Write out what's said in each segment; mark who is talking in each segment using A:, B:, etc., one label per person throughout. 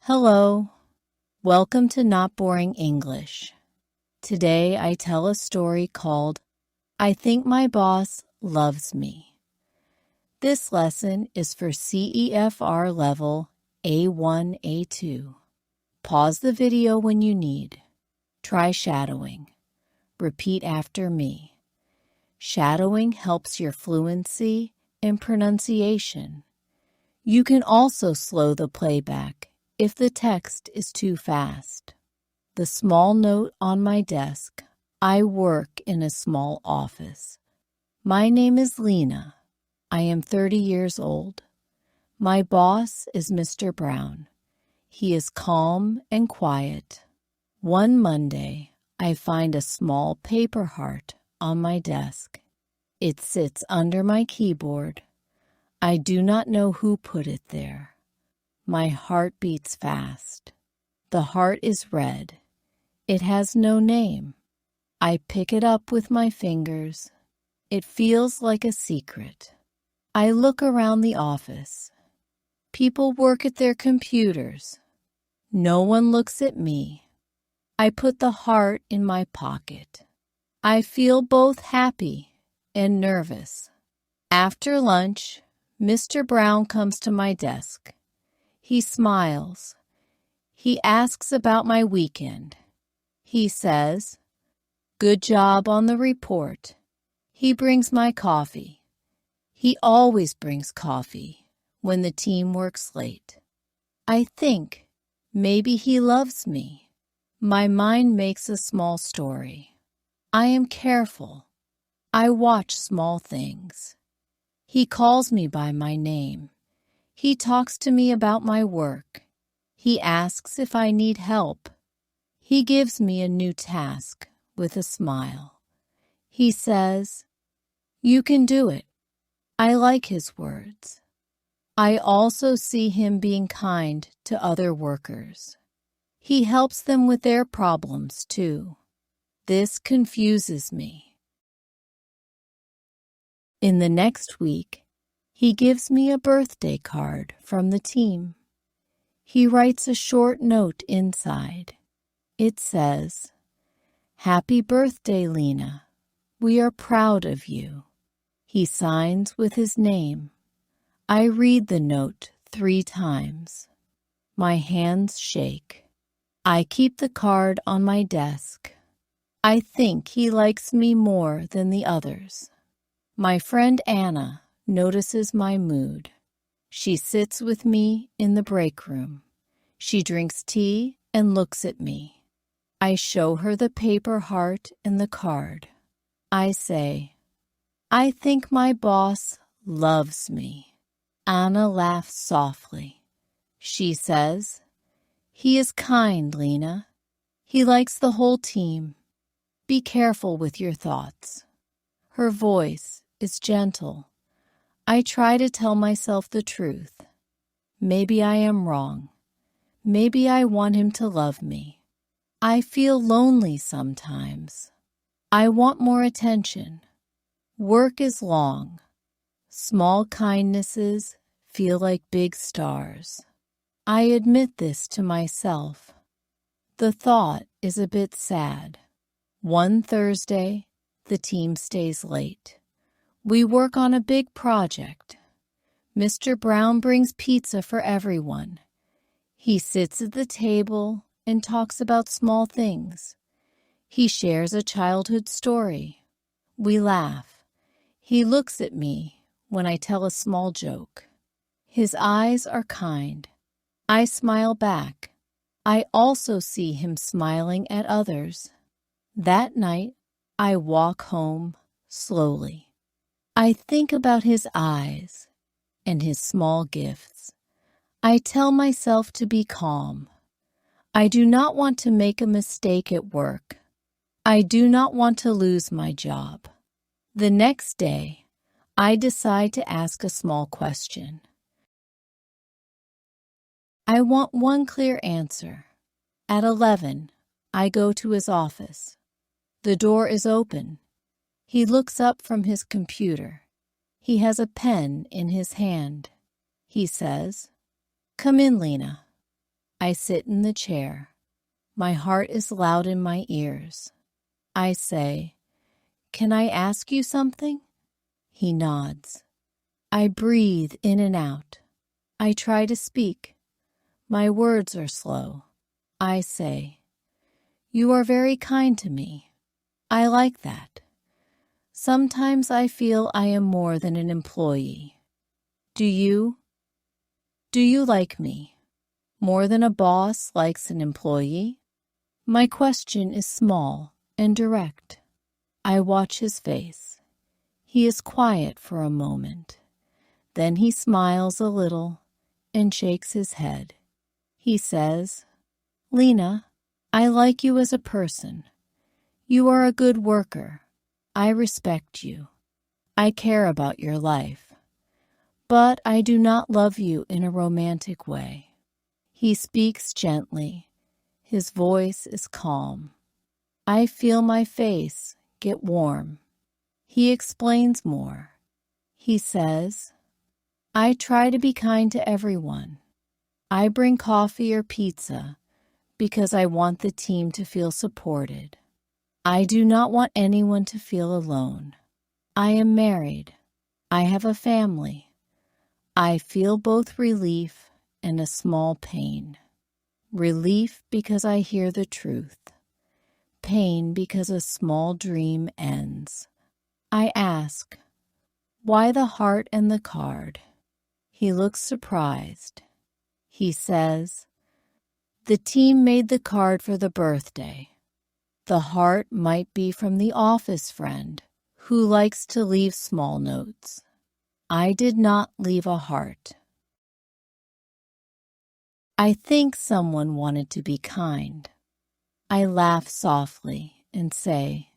A: Hello, welcome to Not Boring English. Today I tell a story called I Think My Boss Loves Me. This lesson is for CEFR level A1, A2. Pause the video when you need. Try shadowing. Repeat after me. Shadowing helps your fluency and pronunciation. You can also slow the playback if the text is too fast. The small note on my desk: I work in a small office. My name is Lena. I am 30 years old. My boss is Mr. Brown. He is calm and quiet. One Monday, I find a small paper heart on my desk. It sits under my keyboard. I do not know who put it there. My heart beats fast. The heart is red. It has no name. I pick it up with my fingers. It feels like a secret. I look around the office. People work at their computers. No one looks at me. I put the heart in my pocket. I feel both happy and nervous. After lunch, Mr. Brown comes to my desk. He smiles. He asks about my weekend. He says, "Good job on the report." He brings my coffee. He always brings coffee when the team works late. I think maybe he loves me. My mind makes a small story. I am careful. I watch small things. He calls me by my name. He talks to me about my work. He asks if I need help. He gives me a new task with a smile. He says, "You can do it." I like his words. I also see him being kind to other workers. He helps them with their problems too. This confuses me. In the next week, he gives me a birthday card from the team. He writes a short note inside. It says, "Happy birthday, Lena. We are proud of you." He signs with his name. I read the note 3 times. My hands shake. I keep the card on my desk. I think he likes me more than the others. My friend Anna notices my mood. She sits with me in the break room. She drinks tea and looks at me. I show her the paper heart and the card. I say, "I think my boss loves me." Anna laughs softly. She says, "He is kind, Lena. He likes the whole team. Be careful with your thoughts." Her voice is gentle. I try to tell myself the truth. Maybe I am wrong. Maybe I want him to love me. I feel lonely sometimes. I want more attention. Work is long. Small kindnesses feel like big stars. I admit this to myself. The thought is a bit sad. One Thursday, the team stays late. We work on a big project. Mr. Brown brings pizza for everyone. He sits at the table and talks about small things. He shares a childhood story. We laugh. He looks at me when I tell a small joke. His eyes are kind. I smile back. I also see him smiling at others. That night, I walk home slowly. I think about his eyes and his small gifts. I tell myself to be calm. I do not want to make a mistake at work. I do not want to lose my job. The next day, I decide to ask a small question. I want one clear answer. At 11, I go to his office. The door is open. He looks up from his computer. He has a pen in his hand. He says, "Come in, Lena." I sit in the chair. My heart is loud in my ears. I say, "Can I ask you something?" He nods. I breathe in and out. I try to speak. My words are slow. I say, "You are very kind to me. I like that. Sometimes I feel I am more than an employee. Do you? Do you like me more than a boss likes an employee?" My question is small and direct. I watch his face. He is quiet for a moment. Then he smiles a little and shakes his head. He says, "Lena, I like you as a person. You are a good worker. I respect you. I care about your life. But I do not love you in a romantic way." He speaks gently. His voice is calm. I feel my face get warm. He explains more. He says, "I try to be kind to everyone. I bring coffee or pizza because I want the team to feel supported. I do not want anyone to feel alone. I am married. I have a family. I feel both relief and a small pain. Relief because I hear the truth. Pain because a small dream ends. I ask, "Why the heart and the card?" He looks surprised. He says, "The team made the card for the birthday. The heart might be from the office friend who likes to leave small notes. I did not leave a heart." I think someone wanted to be kind. I laugh softly and say,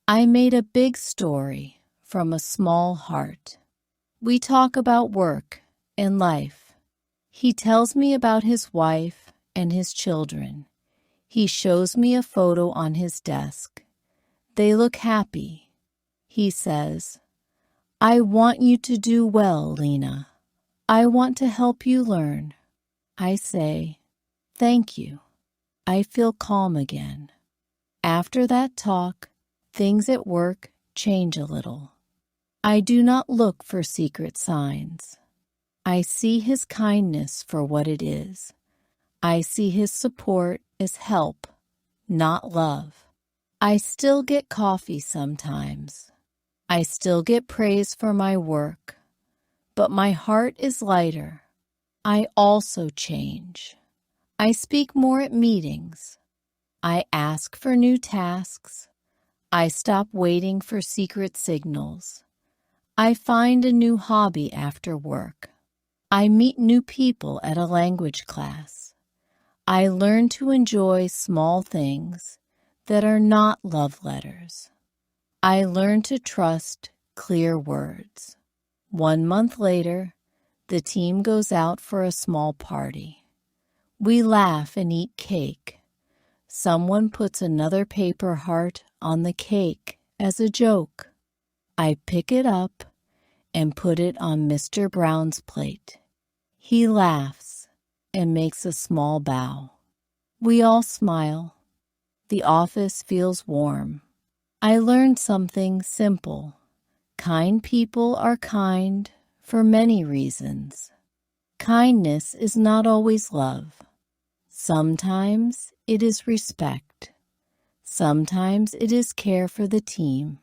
A: "I made a big story from a small heart." We talk about work and life. He tells me about his wife and his children. He shows me a photo on his desk. They look happy. He says, "I want you to do well, Lena. I want to help you learn." I say, "Thank you." I feel calm again. After that talk, things at work change a little. I do not look for secret signs. I see his kindness for what it is. I see his support as help, not love. I still get coffee sometimes. I still get praise for my work. But my heart is lighter. I also change. I speak more at meetings. I ask for new tasks. I stop waiting for secret signals. I find a new hobby after work. I meet new people at a language class. I learn to enjoy small things that are not love letters. I learn to trust clear words. 1 month later, the team goes out for a small party. We laugh and eat cake. Someone puts another paper heart on the cake as a joke. I pick it up and put it on Mr. Brown's plate. He laughs and makes a small bow. We all smile. The office feels warm. I learned something simple. Kind people are kind for many reasons. Kindness is not always love. Sometimes it is respect. Sometimes it is care for the team.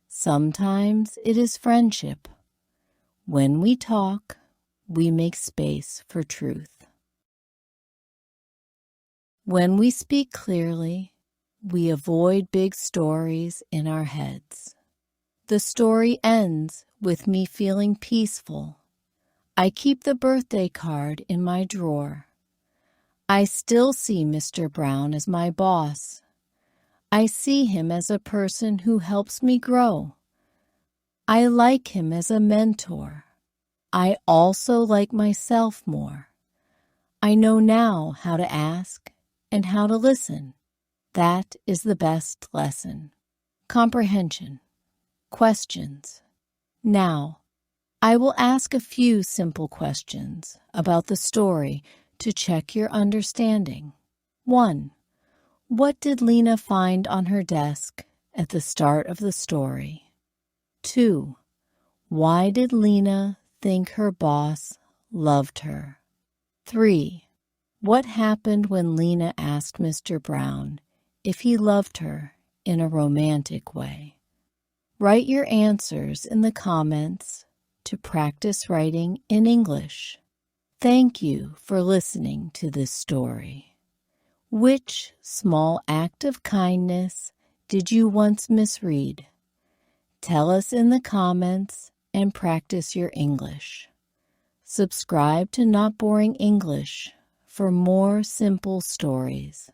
A: Sometimes it is friendship. When we talk, we make space for truth. When we speak clearly, we avoid big stories in our heads. The story ends with me feeling peaceful. I keep the birthday card in my drawer. I still see Mr. Brown as my boss. I see him as a person who helps me grow. I like him as a mentor. I also like myself more. I know now how to ask and how to listen. That is the best lesson. Comprehension. Questions. Now, I will ask a few simple questions about the story to check your understanding. 1. What did Lena find on her desk at the start of the story? 2. Why did Lena think her boss loved her? 3. What happened when Lena asked Mr. Brown if he loved her in a romantic way? Write your answers in the comments to practice writing in English. Thank you for listening to this story. Which small act of kindness did you once misread? Tell us in the comments and practice your English. Subscribe to Not Boring English for more simple stories.